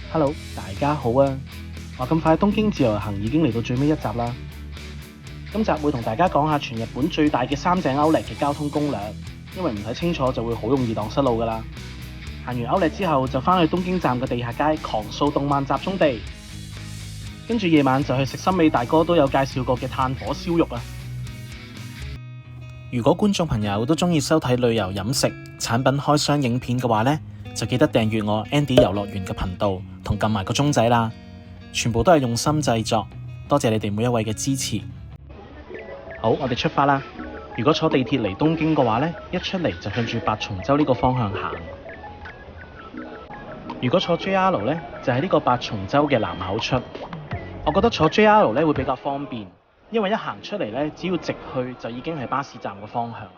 Hello，大家好啊！話咁快東京自由行已經嚟到最尾一集啦。今集會同大家講下全日本最大嘅三井歐力嘅交通攻略，因為唔睇清楚就會好容易蕩失路噶啦。行完歐力之後就返去東京站嘅地下街狂掃動漫集中地，跟住夜晚就去食森美大哥都有介紹過嘅炭火燒肉啊！如果觀眾朋友都鍾意收睇旅遊飲食產品開箱影片嘅話呢，就記得訂閱我 Andy 遊樂園嘅頻道同撳埋個鐘仔啦，全部都係用心製作，多謝你哋每一位嘅支持。好，我哋出發啦！如果坐地鐵嚟東京嘅話呢，一出嚟就向住八重洲呢個方向行。如果坐 JR 呢，就喺呢個八重洲嘅南口出。我覺得坐 JR 呢會比較方便，因為一行出嚟呢，只要直去就已經係巴士站嘅方向啦。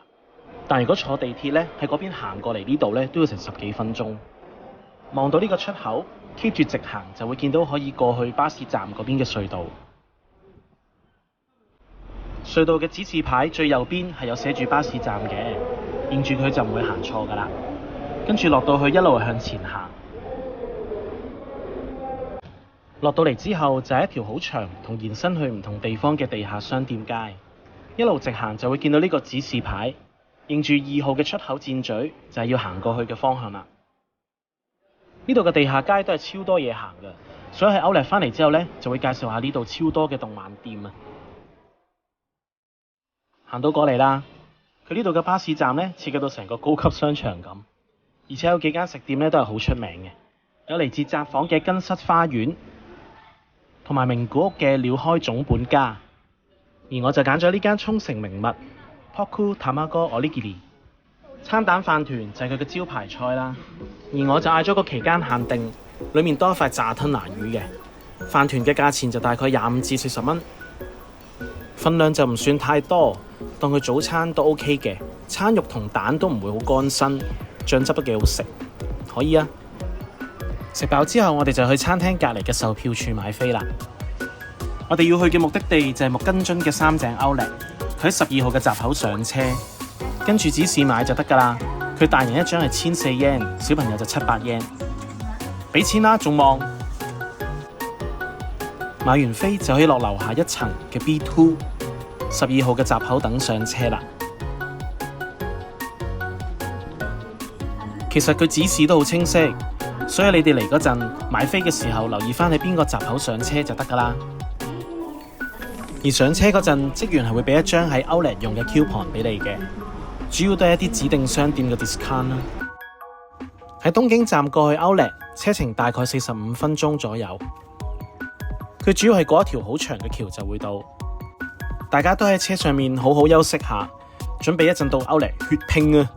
但如果坐地鐵呢，喺嗰邊行過嚟呢度呢，都要成10幾分鐘。望到呢個出口 keep 住直行就會見到可以過去巴士站嗰邊嘅隧道。隧道嘅指示牌最右邊係有寫住巴士站嘅，認住佢就唔會行錯㗎啦。跟住落到去一路向前行，落到嚟之後就係一條好長同延伸去唔同地方嘅地下商店街。一路直行就會見到呢個指示牌，認住2號嘅出口箭嘴就係要行過去嘅方向啦。呢度嘅地下街都係超多嘢行嘅，所以喺歐力返嚟之後呢，就會介紹下呢度超多嘅動漫店啊。行到過嚟啦，佢呢度嘅巴士站呢，設計到成個高級商場咁，而且有幾間食店呢都係好出名嘅，有嚟自札幌嘅根室花園，同埋名古屋嘅鳥開總本家。而我就揀咗呢間沖繩名物 Poku Tamago Onigiri， 餐蛋飯團就係佢嘅招牌菜啦。而我就嗌咗個期間限定，裡面多一塊炸吞拿魚嘅飯團嘅價錢就大概25至40蚊，份量就唔算太多，當佢早餐都 OK 嘅。餐肉同蛋都唔會好乾身，醬汁都幾好食，可以啊。食飽之後，我哋就去餐廳隔離嘅售票處買飛啦。我哋要去嘅目的地就係木根津嘅三井歐力，佢喺12號嘅閘口上車，跟住指示買就得㗎啦。佢大人一張係1400 yen， 小朋友就700 yen。俾錢啦，仲望？買完飛就可以落樓下一層嘅 B2 12號嘅閘口等上車啦。其實佢指示都好清晰，所以你哋嚟嗰陣買飛嘅時候留意返喺邊個閘口上車就得㗎啦。而上車嗰陣，職員係會俾一張喺歐力用嘅 coupon 俾你嘅，主要都係一啲指定商店嘅 discount 啦。喺東京站過去歐力，車程大概45分鐘左右。佢主要係過一條好長嘅橋就會到。大家都喺車上面好好休息下，準備一陣到歐力血拼啊！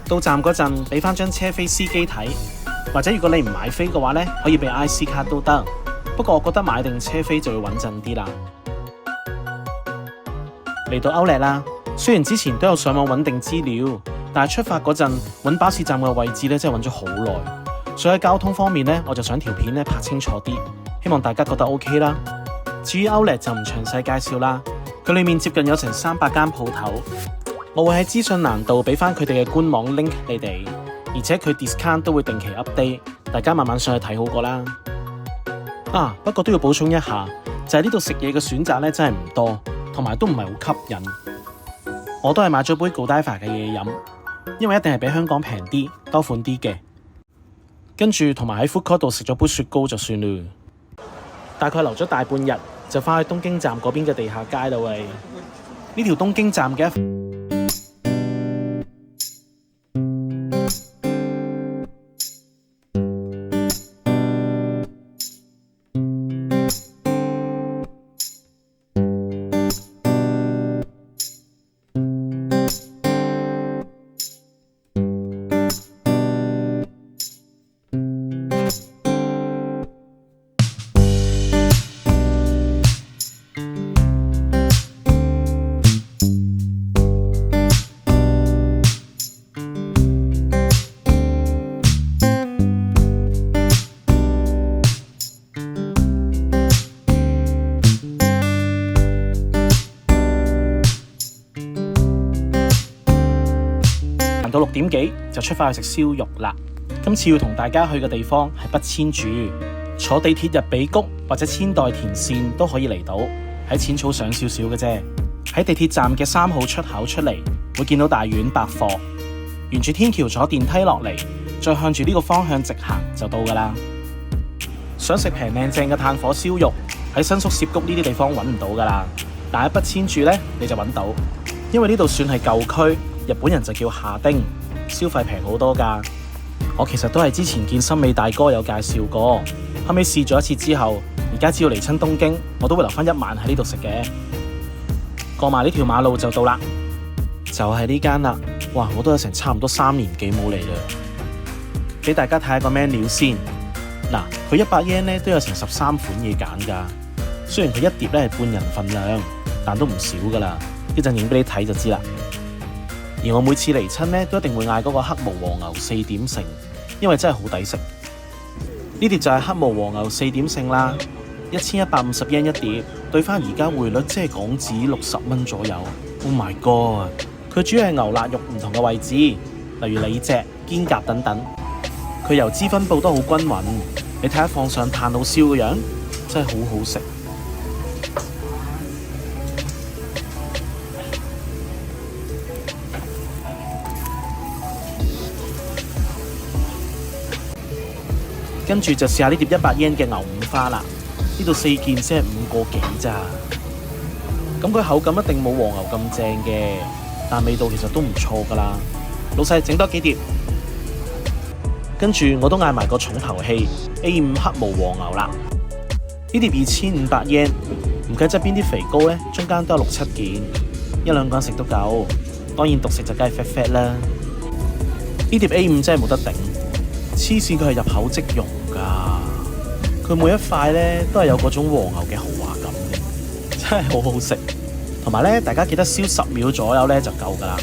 到站嗰陣俾返張車飛司機睇，或者如果你唔買飛嘅話呢，可以俾 IC 卡都得。不過我覺得買定車飛就會穩陣啲啦。嚟到歐力啦，雖然之前都有上網揾定資料，但係出發嗰陣揾巴士站嘅位置呢，真係揾咗好耐。所以喺交通方面呢，我就想條片呢拍清楚啲，希望大家覺得 OK 啦。至於歐力就唔詳細介紹啦，佢裡面接近有成300間鋪頭，我會喺資訊欄度俾翻佢哋嘅官網 link 你哋，而且佢 discount 都會定期 update， 大家慢慢上去睇好過啦。不過都要補充一下，就係呢度食嘢嘅選擇呢真係唔多，同埋都唔係好吸引。我都係買咗杯 Godiva 嘅嘢飲，因為一定係比香港平啲，多款啲嘅。跟住同埋喺 food court 度食咗杯雪糕就算啦。大概留咗大半日，就返去東京站嗰邊嘅地下街啦喂。呢條東京站嘅到6點幾就出發去食燒肉啦。今次要同大家去嘅地方係北千住，坐地鐵入比谷或者千代田線都可以嚟到，喺淺草上少少嘅啫。喺地鐵站嘅3號出口出嚟，會見到大丸百貨，沿住天橋坐電梯落嚟，再向住呢個方向直行就到㗎啦。想食平靚正嘅炭火燒肉，喺新宿涉谷呢啲地方揾唔到㗎啦，但喺北千住呢，你就揾到，因為呢度算係舊區，日本人就叫下町，消費平好多㗎。我其實都係之前見森美大哥有介紹過，後尾試咗一次之後，而家只要嚟親東京，我都會留返1晚喺呢度食嘅。過埋呢條馬路就到啦，就係呢間啦。哇，我都有成差唔多3年幾冇嚟啦。俾大家睇下個 menu 先。嗱，佢100 yen 咧都有成13款嘢揀㗎。雖然佢一碟咧係半人份量，但都唔少㗎啦。一陣影俾你睇就知啦。而我每次嚟親咧都一定會嗌嗰個黑毛和牛4點盛，因為真係好抵食。呢碟就係黑毛和牛4點盛啦，1150 yen 一碟，對翻而家匯率即係港紙60蚊左右。Oh my god！ 佢主要係牛肋肉唔同嘅位置，例如里脊、肩胛等等。佢油脂分佈都好均勻，你睇下放上炭爐燒嘅樣，真係好好食。跟住就試下呢碟100 yen 嘅牛五花啦，呢度4件先係5個幾咋。咁佢口感一定冇和牛咁正嘅，但味道其實都唔錯㗎啦。老細整多幾碟。跟住我都嗌埋個重頭戲 A5 黑毛和牛啦，呢碟2500 yen，唔計側邊啲肥膏咧，中間都有6、7件，1、2個人食都夠。當然獨食就梗係 fat 啦。呢碟 A5 真係冇得頂，黐線佢係入口即溶㗎，佢每一塊咧都係有嗰種和牛嘅豪華感嘅，真係好好食。同埋咧，大家記得燒10秒左右咧就夠㗎啦，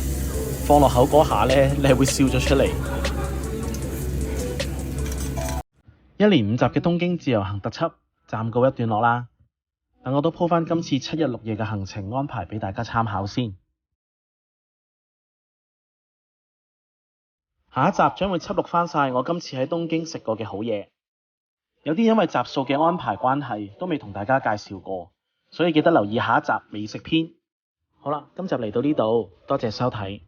放落口嗰下咧，你係會笑咗出嚟。1連5集嘅東京自由行特輯暫告一段落啦，等我都鋪返今次7日6夜嘅行程安排俾大家參考先。下一集將會輯錄返晒我今次喺東京食過嘅好嘢，有啲因為集數嘅安排關係都未同大家介紹過，所以記得留意下一集美食篇。好啦，今集嚟到呢度，多謝收睇，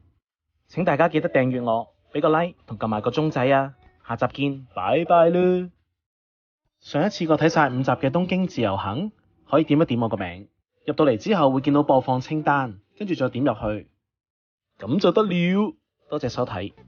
請大家記得訂閱我，俾個 like 同撳埋個鐘仔啊！下集見，拜拜啦！上一次過睇晒5集嘅東京自由行，可以點一點我個名，入到嚟之後會見到播放清單，跟住再點入去，咁就得了。多謝收睇。